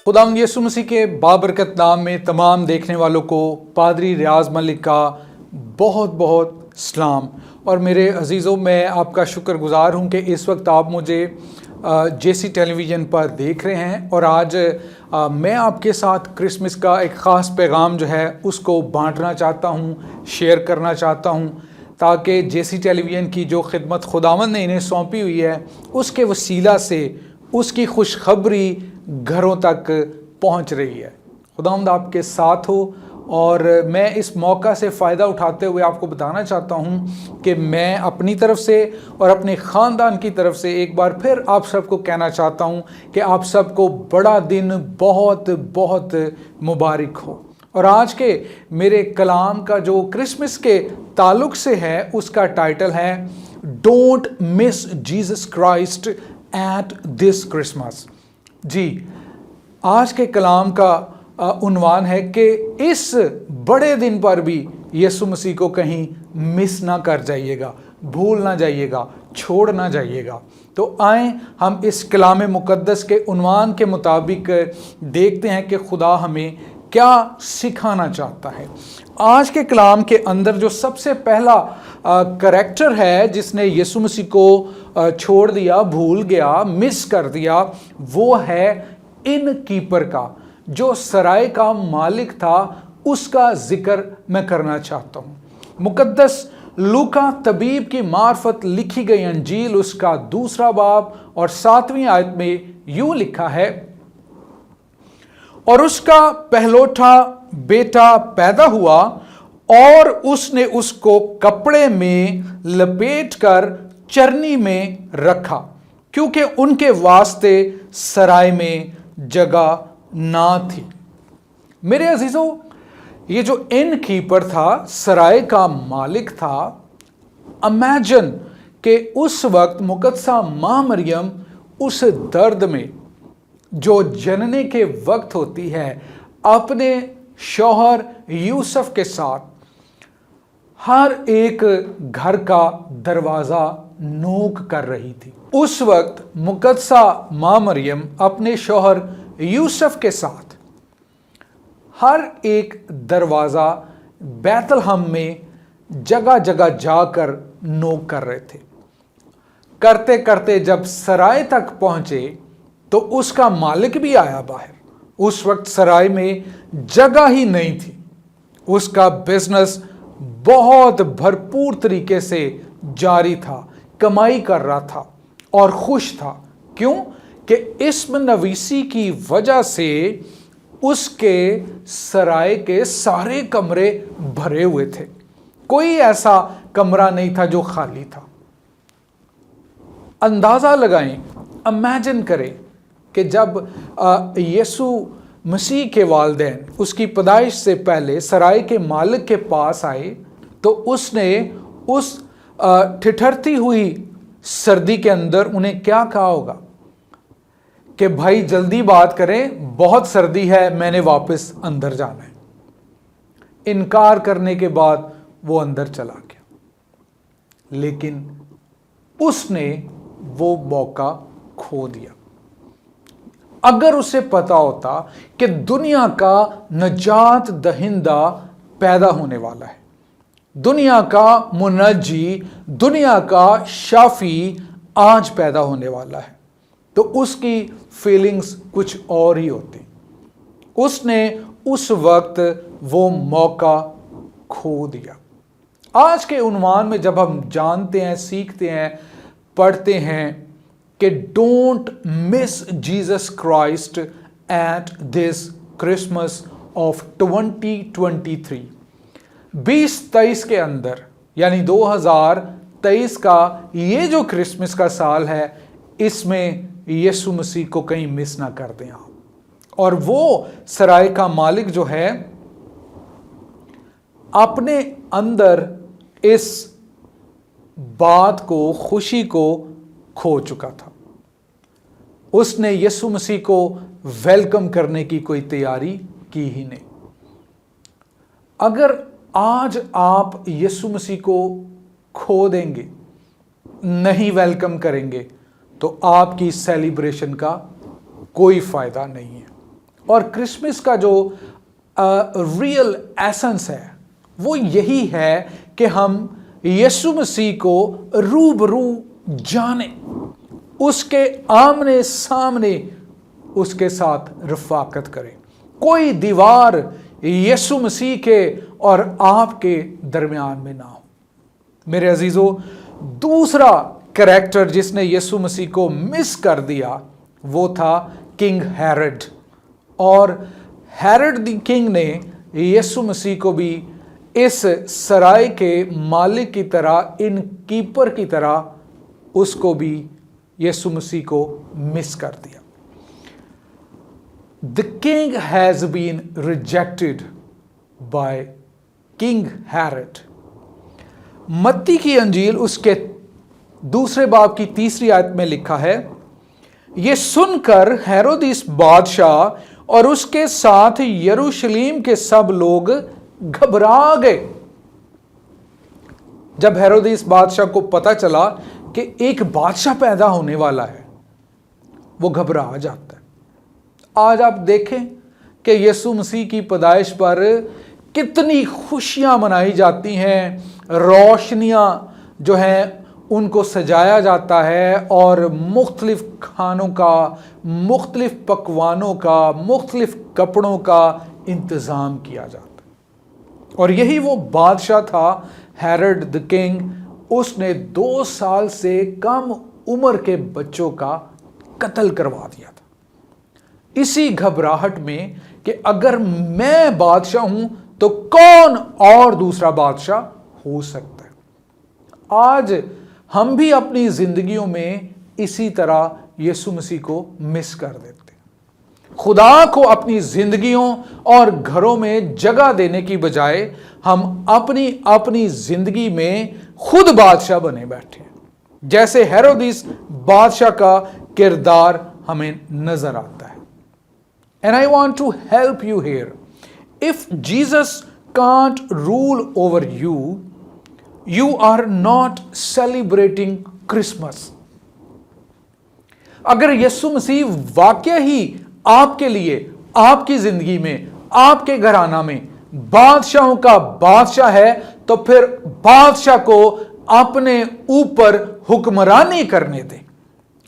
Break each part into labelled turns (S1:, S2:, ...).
S1: खुदावंद यीशु मसीह के बाबरकत नाम में तमाम देखने वालों को पादरी रियाज मलिक का बहुत बहुत सलाम। और मेरे अजीज़ों, मैं आपका शुक्रगुजार हूं कि इस वक्त आप मुझे जेसी टेलीविज़न पर देख रहे हैं। और आज मैं आपके साथ क्रिसमस का एक ख़ास पैगाम जो है उसको बांटना चाहता हूं, शेयर करना चाहता हूं, ताकि जेसी टेलीविज़न की जो खिदमत खुदावंद ने इन्हें सौंपी हुई है उसके वसीला से उसकी खुशखबरी घरों तक पहुंच रही है। खुदावंद आपके साथ हो। और मैं इस मौका से फ़ायदा उठाते हुए आपको बताना चाहता हूं कि मैं अपनी तरफ से और अपने ख़ानदान की तरफ से एक बार फिर आप सबको कहना चाहता हूं कि आप सबको बड़ा दिन बहुत बहुत मुबारक हो। और आज के मेरे कलाम का जो क्रिसमस के ताल्लुक से है उसका टाइटल है don't miss Jesus Christ at this Christmas. जी, आज के कलाम का उन्वान है कि इस बड़े दिन पर भी यीशु मसीह को कहीं मिस ना कर जाइएगा, भूल ना जाइएगा, छोड़ ना जाइएगा। तो आए हम इस कलाम मुकद्दस के उन्वान के मुताबिक देखते हैं कि खुदा हमें क्या सिखाना चाहता है। आज के कलाम के अंदर जो सबसे पहला करैक्टर है जिसने यीशु मसीह को छोड़ दिया, भूल गया, मिस कर दिया, वो है इन कीपर का, जो सराय का मालिक था, उसका जिक्र मैं करना चाहता हूं। मुकद्दस लूका तबीब की मार्फत लिखी गई अंजील उसका 2 बाब और 7वीं आयत में यूं लिखा है, और उसका पहलौठा बेटा पैदा हुआ और उसने उसको कपड़े में लपेटकर चरनी में रखा, क्योंकि उनके वास्ते सराय में जगह ना थी। मेरे अजीजों, ये जो इन कीपर था, सराय का मालिक था, इमेजिन कि उस वक्त मुकद्दसा मां मरियम उस दर्द में जो जनने के वक्त होती है, अपने शौहर यूसुफ के साथ हर एक घर का दरवाजा नोक कर रही थी। उस वक्त मुकद्दसा मां मरियम अपने शौहर यूसुफ के साथ हर एक दरवाजा बैतलहम में जगह जगह जाकर नोक कर रहे थे। करते करते जब सराय तक पहुंचे तो उसका मालिक भी आया बाहर। उस वक्त सराय में जगह ही नहीं थी। उसका बिजनेस बहुत भरपूर तरीके से जारी था, कमाई कर रहा था और खुश था। क्यों? कि इस्म नवीसी की वजह से उसके सराय के सारे कमरे भरे हुए थे, कोई ऐसा कमरा नहीं था जो खाली था। अंदाजा लगाएं, इमेजिन करें कि जब यीशु मसीह के वालिदैन उसकी पैदाइश से पहले सराय के मालिक के पास आए तो उसने उस ठिठुरती हुई सर्दी के अंदर उन्हें क्या कहा होगा कि भाई जल्दी बात करें, बहुत सर्दी है, मैंने वापस अंदर जाना है। इनकार करने के बाद वो अंदर चला गया, लेकिन उसने वो मौका खो दिया। अगर उसे पता होता कि दुनिया का नजात दहिंदा पैदा होने वाला है, दुनिया का मुनज्जी, दुनिया का शाफी आज पैदा होने वाला है, तो उसकी फीलिंग्स कुछ और ही होती। उसने उस वक्त वो मौका खो दिया। आज के उन्वान में जब हम जानते हैं, सीखते हैं, पढ़ते हैं कि don't miss Jesus Christ at this Christmas of 2023, 2023 के अंदर, यानी 2023 का ये जो क्रिसमस का साल है, इसमें यीशु मसीह को कहीं मिस ना कर दें आप। और वो सराय का मालिक जो है अपने अंदर इस बात को, खुशी को खो चुका था। उसने यीशु मसीह को वेलकम करने की कोई तैयारी की ही नहीं। अगर आज आप यीशु मसीह को खो देंगे, नहीं वेलकम करेंगे, तो आपकी सेलिब्रेशन का कोई फायदा नहीं है। और क्रिसमस का जो रियल एसेंस है वो यही है कि हम यीशु मसीह को रूबरू जाने, उसके आमने सामने उसके साथ रफाकत करें। कोई दीवार यीशु मसीह के और आपके दरमियान में ना हो। मेरे अजीजों, दूसरा कैरेक्टर जिसने यीशु मसीह को मिस कर दिया वो था किंग हेरोड। और हेरोड द किंग ने यीशु मसीह को भी इस सराय के मालिक की तरह, इन कीपर की तरह उसको भी यीशु मसीह को मिस कर दिया। The king has been rejected by King Herod. मत्ती की अंजील उसके दूसरे बाब की 3 आयत में लिखा है, यह सुनकर हेरोदिस बादशाह और उसके साथ यरूशलेम के सब लोग घबरा गए। जब हेरोदिस बादशाह को पता चला कि एक बादशाह पैदा होने वाला है, वो घबरा जाता है। आज आप देखें कि यीशु मसीह की पैदाइश पर कितनी खुशियां मनाई जाती हैं, रोशनियां जो हैं उनको सजाया जाता है और मुख्तलिफ खानों का, मुख्तलिफ पकवानों का, मुख्तलिफ कपड़ों का इंतज़ाम किया जाता है। और यही वो बादशाह था हेरोड द किंग। उसने 2 साल से कम उम्र के बच्चों का कत्ल करवा दिया था, इसी घबराहट में कि अगर मैं बादशाह हूं तो कौन और दूसरा बादशाह हो सकता है। आज हम भी अपनी जिंदगियों में इसी तरह यीशु मसीह को मिस कर देते हैं। खुदा को अपनी जिंदगियों और घरों में जगह देने की बजाय हम अपनी अपनी जिंदगी में खुद बादशाह बने बैठे हैं, जैसे हेरोदिस बादशाह का किरदार हमें नजर आता है। And I want to help you here. If Jesus can't rule over you, you are not celebrating Christmas. अगर यीशु मसीह वाकई ही आपके लिए, आपकी जिंदगी में, आपके घराना में बादशाहों का बादशाह है, तो फिर बादशाह को अपने ऊपर हुक्मरानी करने दें।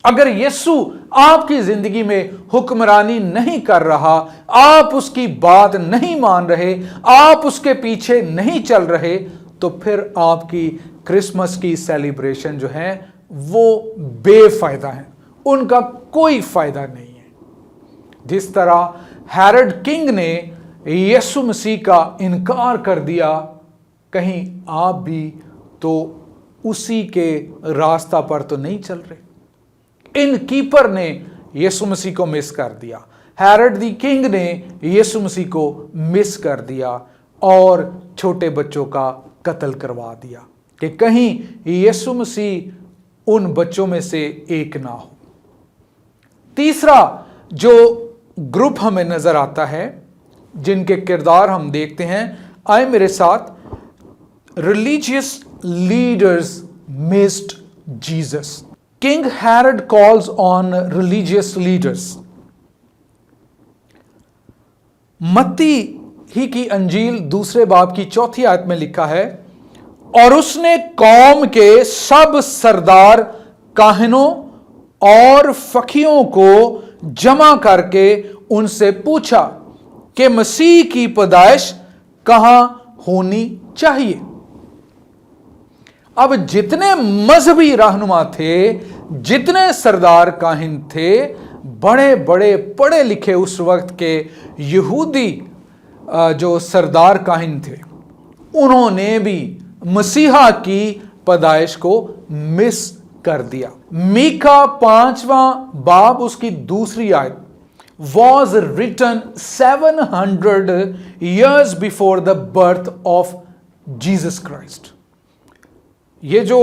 S1: अगर यीशु आपकी जिंदगी में हुक्मरानी नहीं कर रहा, आप उसकी बात नहीं मान रहे, आप उसके पीछे नहीं चल रहे, तो फिर आपकी क्रिसमस की सेलिब्रेशन जो है वो बेफायदा है, उनका कोई फायदा नहीं है। जिस तरह हेरोड किंग ने यीशु मसीह का इनकार कर दिया, कहीं आप भी तो उसी के रास्ता पर तो नहीं चल रहे। इन कीपर ने यीशु मसीह को मिस कर दिया, हेरोड द किंग ने यीशु मसीह को मिस कर दिया और छोटे बच्चों का कत्ल करवा दिया कि कहीं यीशु मसीह उन बच्चों में से एक ना हो। तीसरा जो ग्रुप हमें नजर आता है, जिनके किरदार हम देखते हैं, आए मेरे साथ, religious leaders missed Jesus. King Herod calls on religious leaders. मत्ती ही की अंजील 2 बाब की 4 आयत में लिखा है, और उसने कौम के सब सरदार, काहिनों और फकीहों को जमा करके उनसे पूछा कि मसीह की पैदाइश कहां होनी चाहिए। अब जितने मजहबी रहनुमा थे, जितने सरदार काहिन थे, बड़े बड़े पढ़े लिखे उस वक्त के यहूदी जो सरदार काहिन थे, उन्होंने भी मसीहा की पैदाइश को मिस कर दिया। मीका 5वां बाब उसकी 2 आयत, was written 700 years before the birth of Jesus Christ. ये जो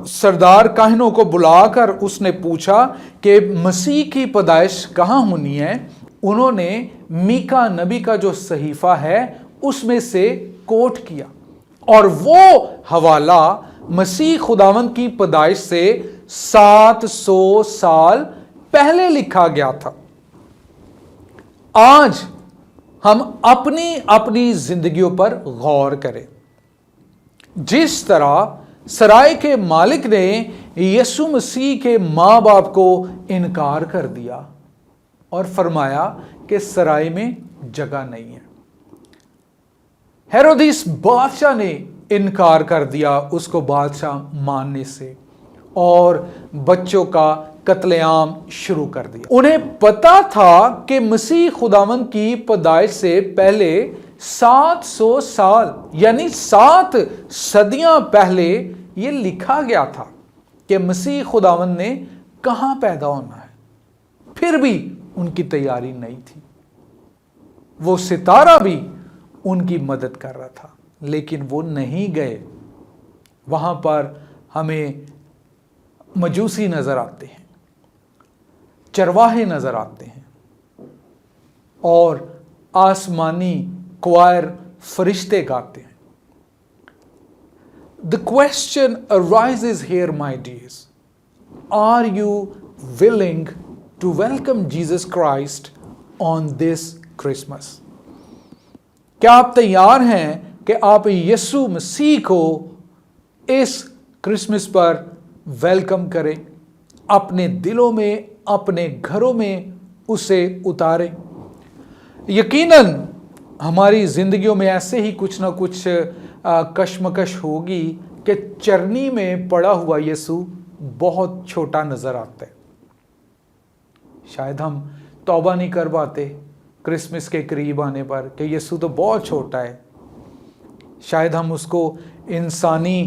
S1: सरदार काहिनों को बुलाकर उसने पूछा कि मसीह की पैदाइश कहाँ होनी है, उन्होंने मीका नबी का जो सहीफा है उसमें से कोट किया, और वो हवाला मसीह खुदावंद की पैदाइश से 700 साल पहले लिखा गया था। आज हम अपनी अपनी जिंदगियों पर गौर करें। जिस तरह सराय के मालिक ने यीशु मसीह के मां बाप को इनकार कर दिया और फरमाया कि सराय में जगह नहीं है। हेरोदिस बादशाह ने इनकार कर दिया उसको बादशाह मानने से और बच्चों का कत्लेआम शुरू कर दिया। उन्हें पता था कि मसीह खुदावंद की पैदाइश से पहले 700 साल यानी 7 सदियां पहले यह लिखा गया था कि मसीह खुदावंद ने कहां पैदा होना है। फिर भी उनकी तैयारी नहीं थी। वो सितारा भी उनकी मदद कर रहा था, लेकिन वो नहीं गए। वहां पर हमें मजूसी नजर आते हैं, चरवाहे नजर आते हैं और आसमानी क्वायर फरिश्ते गाते हैं। The question arises here, my dears, are you willing to welcome Jesus Christ on this Christmas? क्या आप तैयार हैं कि आप यीशु मसीह को इस क्रिसमस पर वेलकम करें, अपने दिलों में, अपने घरों में उसे उतारें? यकीनन हमारी जिंदगियों में ऐसे ही कुछ ना कुछ कश्मकश होगी कि चरनी में पड़ा हुआ यीशु बहुत छोटा नजर आता है। शायद हम तौबा नहीं कर पाते क्रिसमस के करीब आने पर कि यीशु तो बहुत छोटा है। शायद हम उसको इंसानी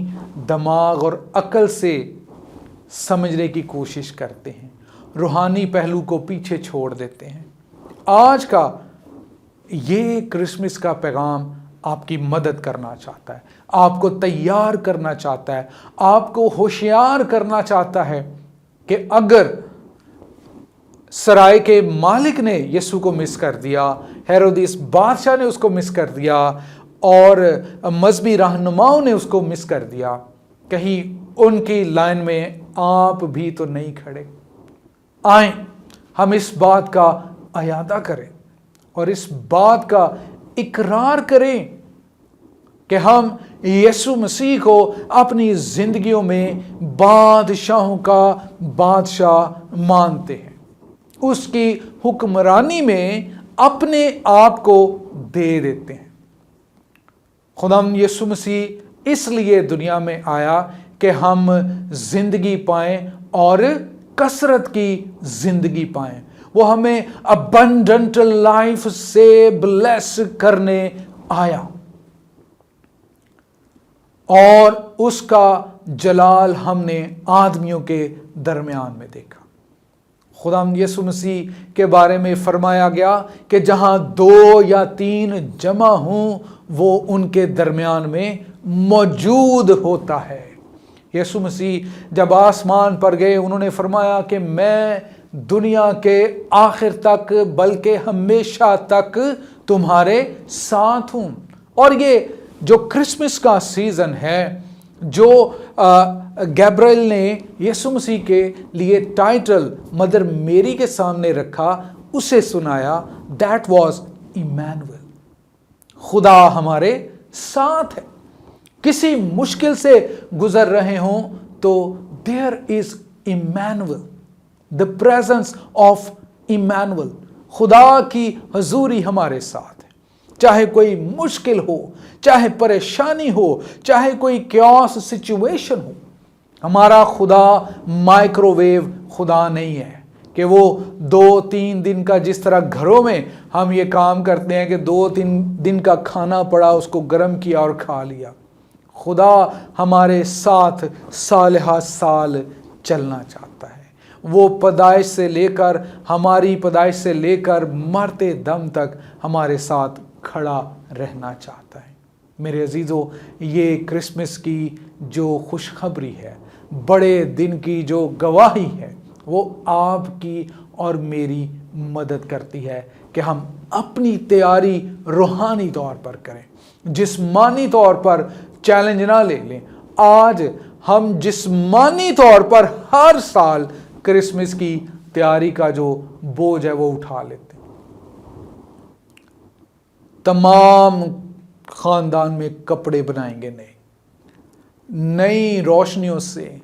S1: दिमाग और अकल से समझने की कोशिश करते हैं, रूहानी पहलू को पीछे छोड़ देते हैं। आज का ये क्रिसमस का पैगाम आपकी मदद करना चाहता है, आपको तैयार करना चाहता है, आपको होशियार करना चाहता है कि अगर सराय के मालिक ने यीशु को मिस कर दिया, हेरोदिस बादशाह ने उसको मिस कर दिया और मजहबी रहनुमाओं ने उसको मिस कर दिया, कहीं उनकी लाइन में आप भी तो नहीं खड़े। आए हम इस बात का अयादा करें और इस बात का इकरार करें कि हम यीशु मसीह को अपनी जिंदगियों में बादशाहों का बादशाह मानते हैं, उसकी हुक्मरानी में अपने आप को दे देते हैं। खुदावंद यीशु मसीह इसलिए दुनिया में आया कि हम जिंदगी पाएं और कसरत की जिंदगी पाएं। वो हमें अबंडेंट लाइफ से ब्लेस करने आया और उसका जलाल हमने आदमियों के दरमियान में देखा। खुदावंद यीशु मसीह के बारे में फरमाया गया कि जहां 2 या 3 जमा हों वो उनके दरमियान में मौजूद होता है। यीशु मसीह जब आसमान पर गए उन्होंने फरमाया कि मैं दुनिया के आखिर तक बल्कि हमेशा तक तुम्हारे साथ हूं। और ये जो क्रिसमस का सीजन है, जो गैब्रिएल ने यीशु मसीह के लिए टाइटल मदर मेरी के सामने रखा, उसे सुनाया, दैट वाज इमैनुअल, खुदा हमारे साथ है। किसी मुश्किल से गुजर रहे हों तो there is Emmanuel, the presence of Emmanuel, खुदा की हजूरी हमारे साथ है। चाहे कोई मुश्किल हो, चाहे परेशानी हो, चाहे कोई क्योस सिचुएशन हो, हमारा खुदा माइक्रोवेव खुदा नहीं है कि वो 2-3 दिन का, जिस तरह घरों में हम ये काम करते हैं कि 2-3 दिन का खाना पड़ा उसको गर्म किया और खा लिया। खुदा हमारे साथ साल साल चलना चाहता है। वो पैदाइश से लेकर, हमारी पैदाइश से लेकर मरते दम तक हमारे साथ खड़ा रहना चाहता है। मेरे अजीज़ों, ये क्रिसमस की जो खुशखबरी है, बड़े दिन की जो गवाही है, वो आपकी और मेरी मदद करती है कि हम अपनी तैयारी रूहानी तौर पर करें, जिस्मानी तौर पर चैलेंज ना ले लें। आज हम जिस्मानी तौर पर हर साल क्रिसमस की तैयारी का जो बोझ है वो उठा लेते हैं। तमाम ख़ानदान में कपड़े बनाएंगे नए, नई रोशनियों से,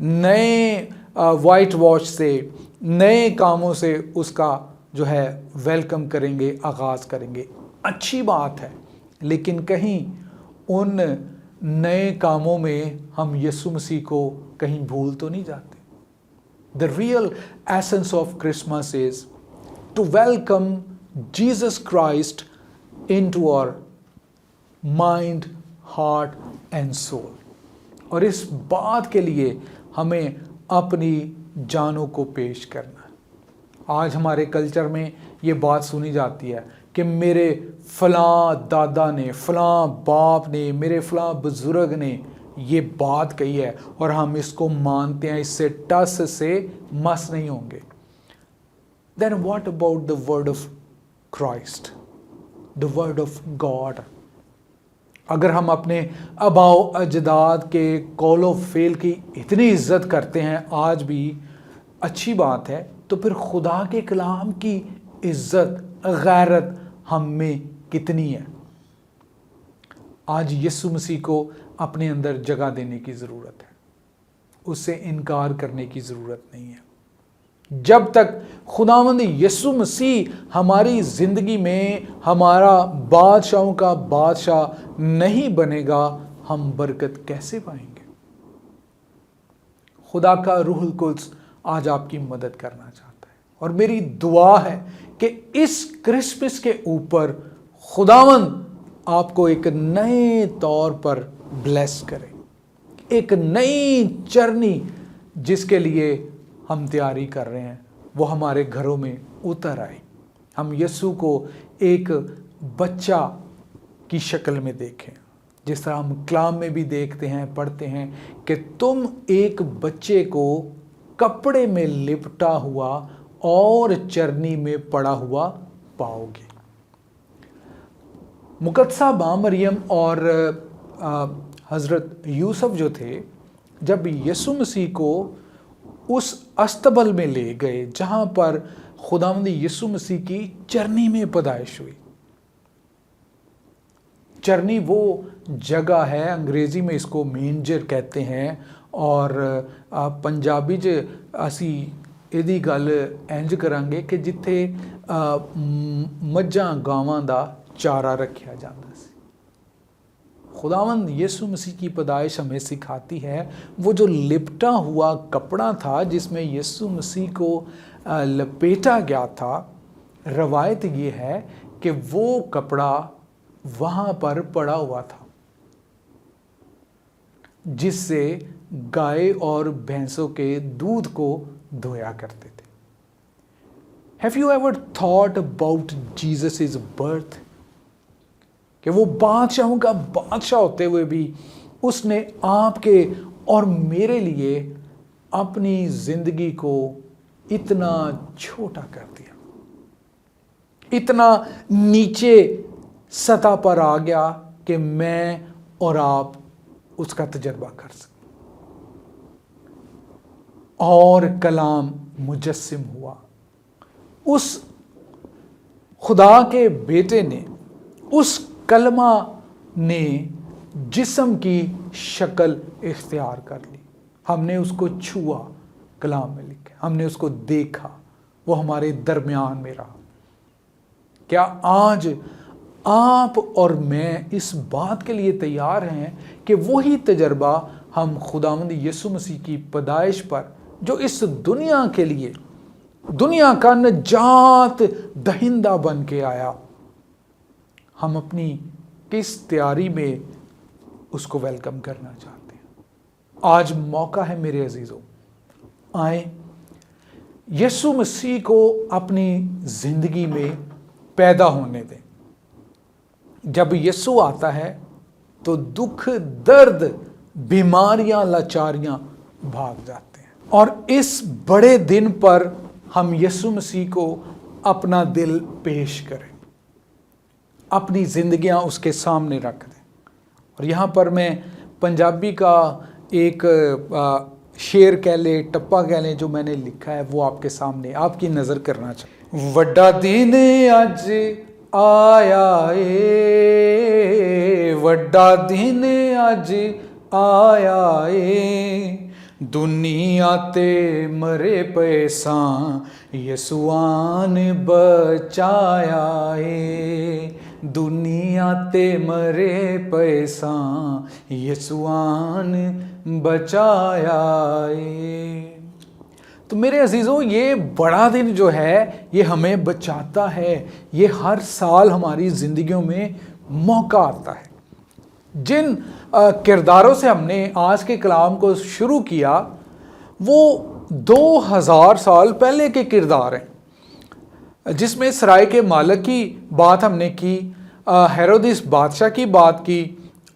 S1: नए वाइट वॉश से, नए कामों से उसका जो है वेलकम करेंगे, आगाज़ करेंगे। अच्छी बात है, लेकिन कहीं उन नए कामों में हम यीशु मसीह को कहीं भूल तो नहीं जाते। The real essence of Christmas is to welcome Jesus Christ into our mind, heart and soul. और इस बात के लिए हमें अपनी जानों को पेश करना है। आज हमारे कल्चर में ये बात सुनी जाती है कि मेरे फलां दादा ने, फलां बाप ने, मेरे फलां बुजुर्ग ने ये बात कही है और हम इसको मानते हैं, इससे टस से मस नहीं होंगे। Then what about the word of Christ, the word of God? अगर हम अपने आबाओ अजदाद के कौलो फेल की इतनी इज्जत करते हैं आज भी, अच्छी बात है, तो फिर खुदा के कलाम की इज्जत, गैरत हम में कितनी है? आज यीशु मसीह को अपने अंदर जगह देने की ज़रूरत है, उससे इनकार करने की ज़रूरत नहीं है। जब तक खुदावंद यीशु मसीह हमारी ज़िंदगी में हमारा बादशाहों का बादशाह नहीं बनेगा, हम बरकत कैसे पाएंगे? खुदा का रूहुल कुद्स आज आपकी मदद करना चाहता है और मेरी दुआ है कि इस क्रिसमस के ऊपर खुदावंद आपको एक नए तौर पर ब्लेस करे, एक नई जर्नी जिसके लिए हम तैयारी कर रहे हैं वो हमारे घरों में उतर आए। हम यीशु को एक बच्चा की शक्ल में देखें, जिस तरह हम कलाम में भी देखते हैं, पढ़ते हैं कि तुम एक बच्चे को कपड़े में लिपटा हुआ और चरनी में पड़ा हुआ पाओगे। मुकद्दसा मां मरियम और हज़रत यूसुफ जो थे, जब यीशु मसीह को उस अस्तबल में ले गए जहां पर खुदावंद यीशु मसीह की चरनी में पैदाइश हुई। चरनी वो जगह है, अंग्रेजी में इसको मेंजर कहते हैं, और पंजाबी च असी ਇਹਦੀ ਗੱਲ इंज करांगे कि जिथे मझां गावां दा चारा रखा जाता सी। खुदावंद यीशु मसीह की पैदाइश हमें सिखाती है वो जो लिपटा हुआ कपड़ा था जिसमें यीशु मसीह को लपेटा गया था, रवायत ये है कि वो कपड़ा वहाँ पर पड़ा हुआ था जिससे गाय और भैंसों के दूध को धोया करते थे। Have you ever thought about Jesus' birth? कि वो बादशाहों का बादशाह होते हुए भी उसने आपके और मेरे लिए अपनी जिंदगी को इतना छोटा कर दिया, इतना नीचे सतह पर आ गया कि मैं और आप उसका तजर्बा कर सकें। और कलाम मुजस्सिम हुआ, उस खुदा के बेटे ने, उस कलमा ने जिस्म की शक्ल इख्तियार कर ली। हमने उसको छुआ, कलाम में लिखा, हमने उसको देखा, वो हमारे दरमियान में रहा। क्या आज आप और मैं इस बात के लिए तैयार हैं कि वही तजर्बा हम खुदावंद यीशु मसीह की पैदाइश पर, जो इस दुनिया के लिए दुनिया का नजात दहिंदा बन के आया, हम अपनी किस तैयारी में उसको वेलकम करना चाहते हैं? आज मौका है मेरे अजीजों, आए यीशु मसीह को अपनी जिंदगी में पैदा होने दें। जब यीशु आता है तो दुख, दर्द, बीमारियां, लाचारियां भाग जाते हैं। और इस बड़े दिन पर हम यीशु मसीह को अपना दिल पेश करें, अपनी जिंदगियां उसके सामने रख दें। और यहाँ पर मैं पंजाबी का एक शेर कह ले, टप्पा कह लें, जो मैंने लिखा है वो आपके सामने आपकी नज़र करना चाहिए। वड्डा दिन अज आया ए, वड्डा दिन अज आया ए, दुनिया ते मरे पे सां यसुआन बचाया ए, दुनिया ते मरे पे सां यसुआन बचाया ए। तो मेरे अजीज़ों, ये बड़ा दिन जो है ये हमें बचाता है। ये हर साल हमारी ज़िंदगियों में मौका आता है। जिन किरदारों से हमने आज के कलाम को शुरू किया वो 2000 साल पहले के किरदार हैं, जिसमें सराय के मालिक की बात हमने की, हेरोदिस बादशाह की बात की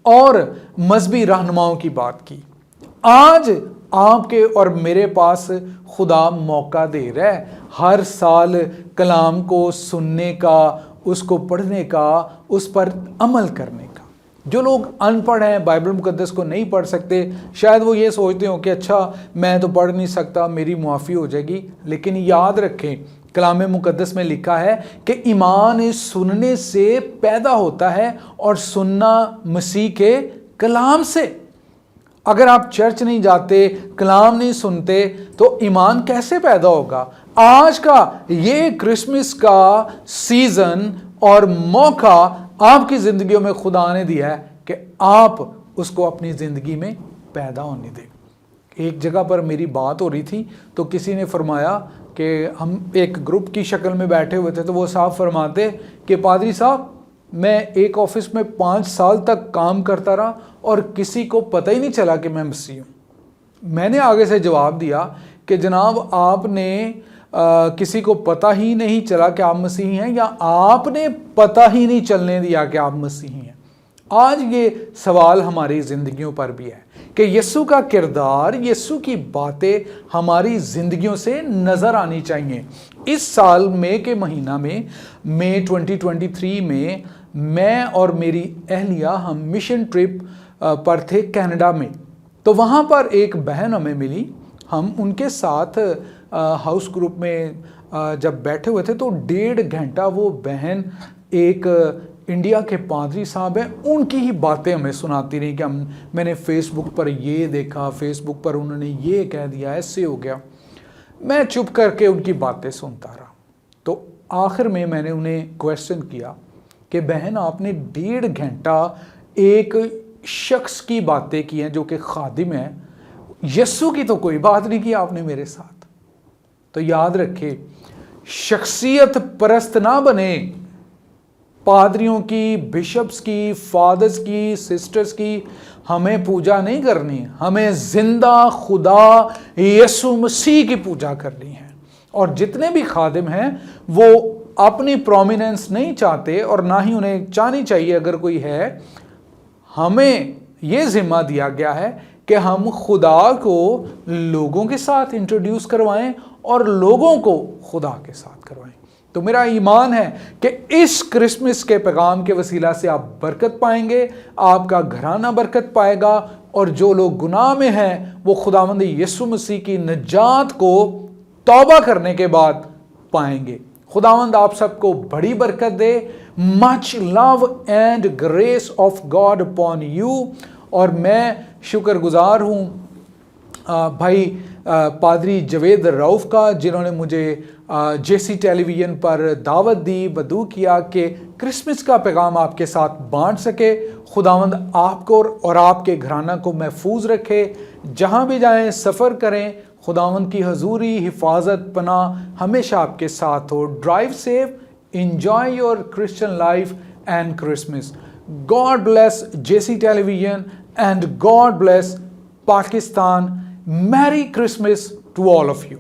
S1: और मजहबी रहनुमाओं की बात की। आज आपके और मेरे पास खुदा मौका दे रहा है हर साल कलाम को सुनने का, उसको पढ़ने का, उस पर अमल करने का। जो लोग अनपढ़ हैं, बाइबल मुकद्दस को नहीं पढ़ सकते, शायद वो ये सोचते हो कि अच्छा मैं तो पढ़ नहीं सकता, मेरी मुआफ़ी हो जाएगी। लेकिन याद रखें, कलाम मुकद्दस में लिखा है कि ईमान सुनने से पैदा होता है और सुनना मसीह के कलाम से। अगर आप चर्च नहीं जाते, कलाम नहीं सुनते, तो ईमान कैसे पैदा होगा? आज का ये क्रिसमस का सीज़न और मौका आपकी ज़िंदगियों में खुदा ने दिया है कि आप उसको अपनी ज़िंदगी में पैदा होने दें। एक जगह पर मेरी बात हो रही थी तो किसी ने फरमाया कि हम एक ग्रुप की शक्ल में बैठे हुए थे, तो वो साहब फरमाते कि पादरी साहब, मैं एक ऑफिस में 5 साल तक काम करता रहा और किसी को पता ही नहीं चला कि मैं मसीह हूँ। मैंने आगे से जवाब दिया कि जनाब, आपने किसी को पता ही नहीं चला कि आप मसीही हैं, या आपने पता ही नहीं चलने दिया कि आप मसीही हैं। आज ये सवाल हमारी ज़िंदगियों पर भी है कि यीशु का किरदार, यीशु की बातें हमारी ज़िंदगियों से नज़र आनी चाहिए। इस साल मई के महीना में, मई 2023 में, मैं और मेरी अहलिया हम मिशन ट्रिप पर थे कनाडा में। तो वहाँ पर एक बहन हमें मिली। हम उनके साथ हाउस ग्रुप में जब बैठे हुए थे तो 1.5 घंटा वो बहन एक इंडिया के पादरी साहब हैं, उनकी ही बातें हमें सुनाती रही कि मैंने फेसबुक पर ये देखा, फेसबुक पर उन्होंने ये कह दिया, ऐसे हो गया। मैं चुप करके उनकी बातें सुनता रहा। तो आखिर में मैंने उन्हें क्वेश्चन किया कि बहन, आपने 1.5 घंटा एक शख्स की बातें की हैं जो कि खादिम है, यीशु की तो कोई बात नहीं की आपने मेरे साथ। तो याद रखे, शख्सियत परस्त ना बने। पादरियों की, बिशप्स की, फादर्स की, सिस्टर्स की हमें पूजा नहीं करनी, हमें जिंदा खुदा यीशु मसीह की पूजा करनी है। और जितने भी खादिम हैं वो अपनी प्रोमिनेंस नहीं चाहते और ना ही उन्हें चाहनी चाहिए अगर कोई है। हमें ये जिम्मा दिया गया है कि हम खुदा को लोगों के साथ इंट्रोड्यूस करवाएं और लोगों को खुदा के साथ करवाएं। तो मेरा ईमान है कि इस क्रिसमस के पैगाम के वसीला से आप बरकत पाएंगे, आपका घराना बरकत पाएगा, और जो लोग गुनाह में हैं वो खुदावंद यीशु मसीह की निजात को तौबा करने के बाद पाएंगे। खुदावंद आप सबको बड़ी बरकत दे। Much love and grace of God upon you. और मैं शुक्रगुजार हूँ भाई पादरी जवेद रऊफ़ का, जिन्होंने मुझे जेसी टेलीविज़न पर दावत दी, बदू किया कि क्रिसमस का पैगाम आपके साथ बांट सके। खुदावंद आपको और आपके घराना को महफूज रखे। जहाँ भी जाएं, सफ़र करें, खुदावंद की हजूरी, हिफाजत, पनाह हमेशा आपके साथ हो। Drive safe, enjoy your Christian life and Christmas. God bless JC Television and God bless Pakistan. Merry Christmas to all of you.